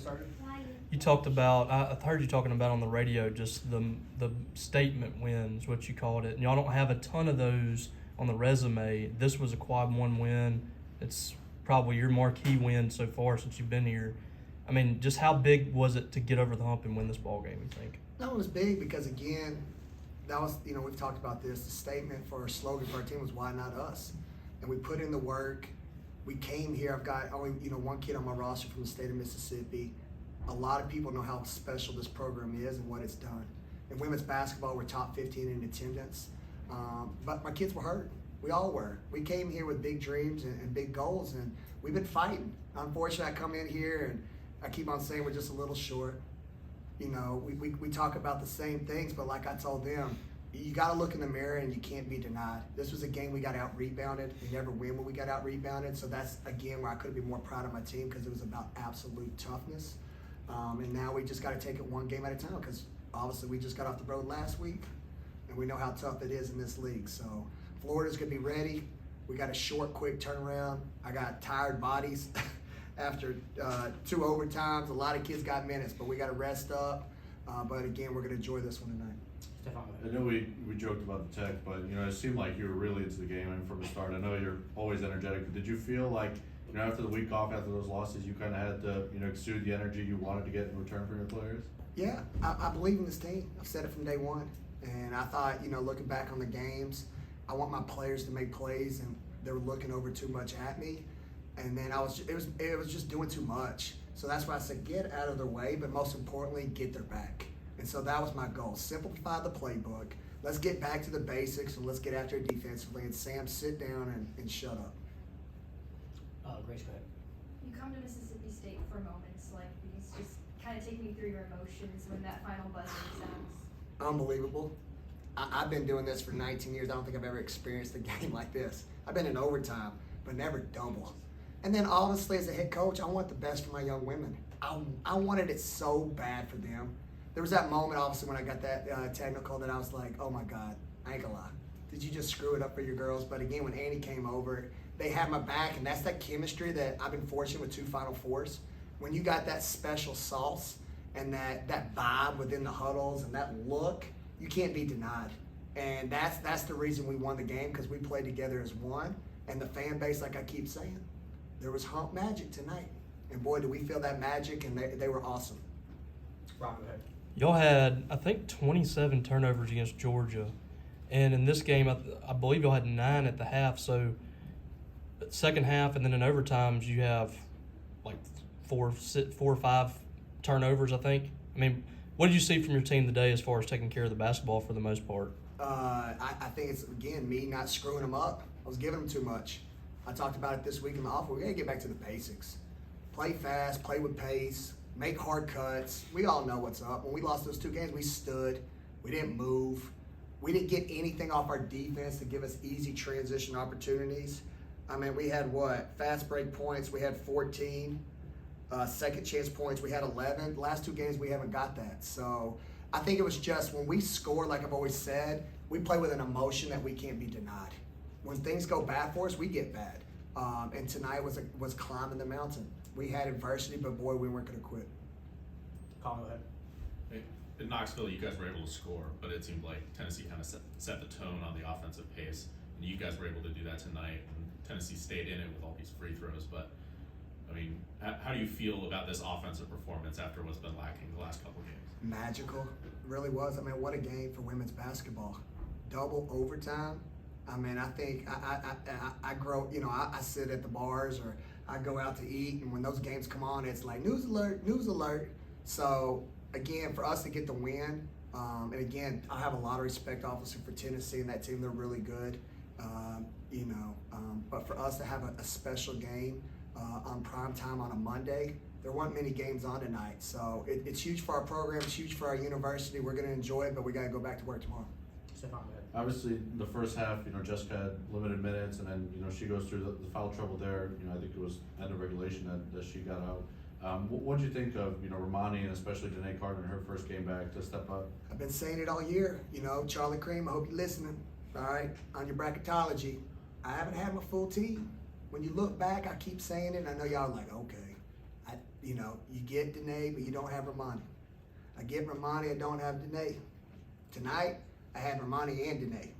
started? You talked about, I heard you talking about on the radio, just the statement wins, what you called it. And y'all don't have a ton of those on the resume. This was a quad one win. It's probably your marquee win so far since you've been here. I mean, just how big was it to get over the hump and win this ball game, you think? That was big because, again, that was, we've talked about this. The statement for our slogan for our team was, why not us? And we put in the work. We came here. I've got only, one kid on my roster from the state of Mississippi. A lot of people know how special this program is and what it's done. In women's basketball, we're top 15 in attendance. But my kids were hurt. We all were. We came here with big dreams and big goals, and we've been fighting. Unfortunately, I come in here and I keep on saying we're just a little short. We talk about the same things, but like I told them, you got to look in the mirror and you can't be denied. This was a game we got out-rebounded. We never win when we got out-rebounded, so that's, again, where I could be more proud of my team because it was about absolute toughness. And now we just got to take it one game at a time because obviously we just got off the road last week and we know how tough it is in this league. So Florida's going to be ready. We got a short, quick turnaround. I got tired bodies after 2 overtimes. A lot of kids got minutes, but we got to rest up. But again, we're going to enjoy this one tonight. I know we joked about the tech, but it seemed like you were really into the game from the start. I know you're always energetic, but did you feel like after the week off, after those losses, you kind of had to exude the energy you wanted to get in return from your players? Yeah, I believe in this team. I've said it from day one, and I thought looking back on the games, I want my players to make plays, and they were looking over too much at me, and then it was just doing too much. So that's why I said get out of their way, but most importantly, get their back. And so that was my goal. Simplify the playbook. Let's get back to the basics and let's get after it defensively. And Sam, sit down and shut up. Grace, go ahead. You come to Mississippi State for moments like these. Just kind of take me through your emotions when that final buzzer sounds. Unbelievable. I've been doing this for 19 years. I don't think I've ever experienced a game like this. I've been in overtime, but never double. And then obviously as a head coach, I want the best for my young women. I wanted it so bad for them. There was that moment, obviously, when I got that technical that I was like, oh my God, I ain't gonna lie. Did you just screw it up for your girls? But again, when Annie came over, they had my back, and that's that chemistry that I've been fortunate with 2 Final Fours. When you got that special sauce and that vibe within the huddles and that look, you can't be denied. And that's the reason we won the game, because we played together as one. And the fan base, like I keep saying, there was hump magic tonight. And boy, did we feel that magic, and they were awesome. Rob, go ahead. Y'all had, I think, 27 turnovers against Georgia. And in this game, I believe y'all had 9 at the half. So second half and then in overtimes, you have like 4 or 5 turnovers, I think. I mean, what did you see from your team today as far as taking care of the basketball for the most part? I think it's, again, me not screwing them up. I was giving them too much. I talked about it this week in the office. We got to get back to the basics. Play fast, play with pace, make hard cuts. We all know what's up. When we lost those 2 games, we stood. We didn't move. We didn't get anything off our defense to give us easy transition opportunities. I mean, we had fast break points. We had 14. Second chance points, we had 11. The last 2 games, we haven't got that. So I think it was just when we score, like I've always said, we play with an emotion that we can't be denied. When things go bad for us, we get bad. And tonight was climbing the mountain. We had adversity, but boy, we weren't going to quit. Colin, go ahead. In Knoxville, you guys were able to score, but it seemed like Tennessee kind of set the tone on the offensive pace. And you guys were able to do that tonight, and Tennessee stayed in it with all these free throws. But, I mean, how do you feel about this offensive performance after what's been lacking the last couple games? Magical. It really was. I mean, what a game for women's basketball. Double overtime. I mean, I think I grow, I sit at the bars or I go out to eat, and when those games come on, it's like news alert, news alert. So, again, for us to get the win, and again, I have a lot of respect, obviously, for Tennessee and that team. They're really good, but for us to have a special game on prime time on a Monday, there weren't many games on tonight. So it's huge for our program. It's huge for our university. We're going to enjoy it, but we got to go back to work tomorrow. Stefan, go ahead. Obviously, the first half, Jessica had limited minutes, and then, she goes through the foul trouble there. I think it was end of regulation that she got out. What did you think of, Romani and especially Janae Carter in her first game back to step up? I've been saying it all year. Charlie Cream, I hope you're listening. All right, on your bracketology, I haven't had my full team. When you look back, I keep saying it, and I know y'all are like, okay. You know, you get Danae, but you don't have Romani. I get Romani, I don't have Danae. Tonight, I had Romani and Danae.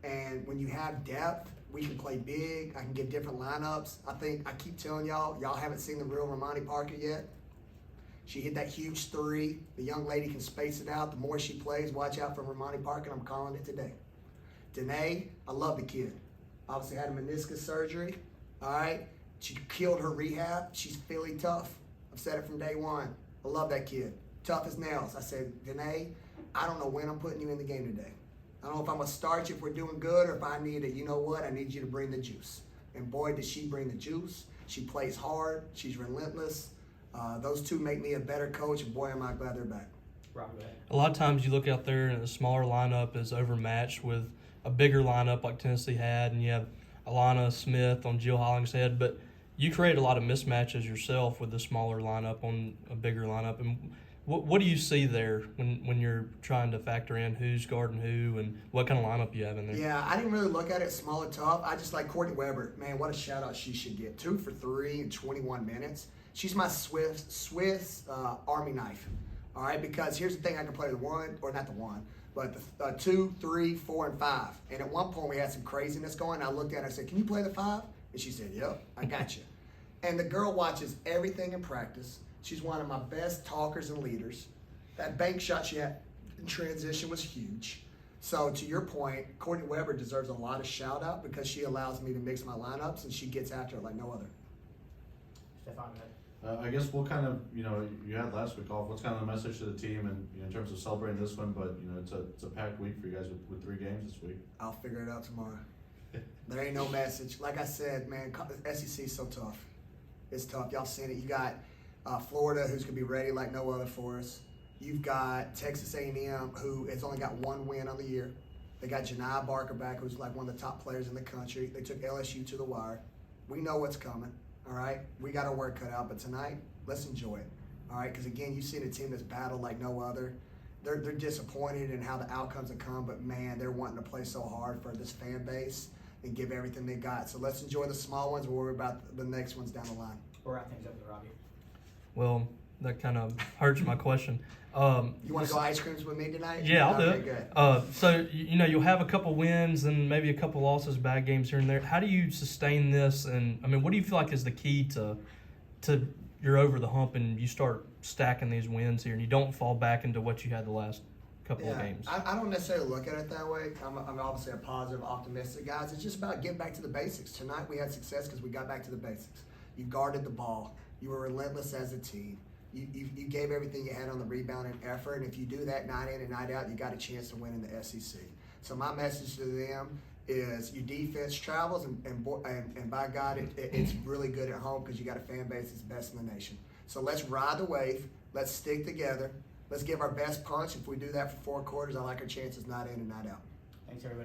And when you have depth, we can play big. I can get different lineups. I keep telling y'all haven't seen the real Romani Parker yet. She hit that huge three. The young lady can space it out. The more she plays, watch out for Romani Parker. I'm calling it today. Danae, I love the kid. Obviously had a meniscus surgery. All right. She killed her rehab. She's Philly tough. I've said it from day one. I love that kid. Tough as nails. I said, Danae, I don't know when I'm putting you in the game today. I don't know if I'm going to start you if we're doing good or if I need it. You know what? I need you to bring the juice. And boy, does she bring the juice. She plays hard. She's relentless. Those two make me a better coach, and boy, am I glad they're back. Rob, go ahead. A lot of times you look out there and the smaller lineup is overmatched with a bigger lineup like Tennessee had, and you have Alana Smith on Jill Hollingshead, but you create a lot of mismatches yourself with the smaller lineup on a bigger lineup. And what do you see there when you're trying to factor in who's guarding who and what kind of lineup you have in there? Yeah, I didn't really look at it small and tough. I just like Courtney Weber. Man, what a shout-out she should get. 2 for 3 in 21 minutes. She's my Swiss Army knife, all right? Because here's the thing, I can play the 1, or not the 1, but the 2, 3, 4, and 5. And at one point we had some craziness going. I looked at her and I said, can you play the 5? And she said, yep, I got you. And the girl watches everything in practice. She's one of my best talkers and leaders. That bank shot she had in transition was huge. So to your point, Courtney Weber deserves a lot of shout out because she allows me to mix my lineups and she gets after it like no other. Stefan, go ahead. I guess what kind of, you had last week off, what's kind of the message to the team and, in terms of celebrating this one, but, it's a packed week for you guys with 3 games this week. I'll figure it out tomorrow. There ain't no message. Like I said, man, SEC is so tough. It's tough. Y'all seen it. You got Florida, who's going to be ready like no other for us. You've got Texas A&M, who has only got 1 win on the year. They got Janiyah Barker back, who's like one of the top players in the country. They took LSU to the wire. We know what's coming. All right, we got our work cut out, but tonight, let's enjoy it. All right, because again, you've seen a team that's battled like no other. They're disappointed in how the outcomes have come, but man, they're wanting to play so hard for this fan base and give everything they got. So let's enjoy the small ones. We'll worry about the next ones down the line. We'll wrap things up with Robbie. Well, that kind of hurts my question. You want to go ice creams with me tonight? Yeah, I'll do okay, it. Good. So, you'll have a couple wins and maybe a couple losses, bad games here and there. How do you sustain this? And, what do you feel like is the key to you're over the hump and you start stacking these wins here and you don't fall back into what you had the last couple of games? I don't necessarily look at it that way. I'm obviously a positive, optimistic guy. It's just about getting back to the basics. Tonight we had success because we got back to the basics. You guarded the ball. You were relentless as a team. You gave everything you had on the rebound and effort, and if you do that night in and night out, you got a chance to win in the SEC. So my message to them is your defense travels, and by God, it's really good at home because you got a fan base that's best in the nation. So let's ride the wave. Let's stick together. Let's give our best punch. If we do that for 4 quarters, I like our chances night in and night out. Thanks, everybody.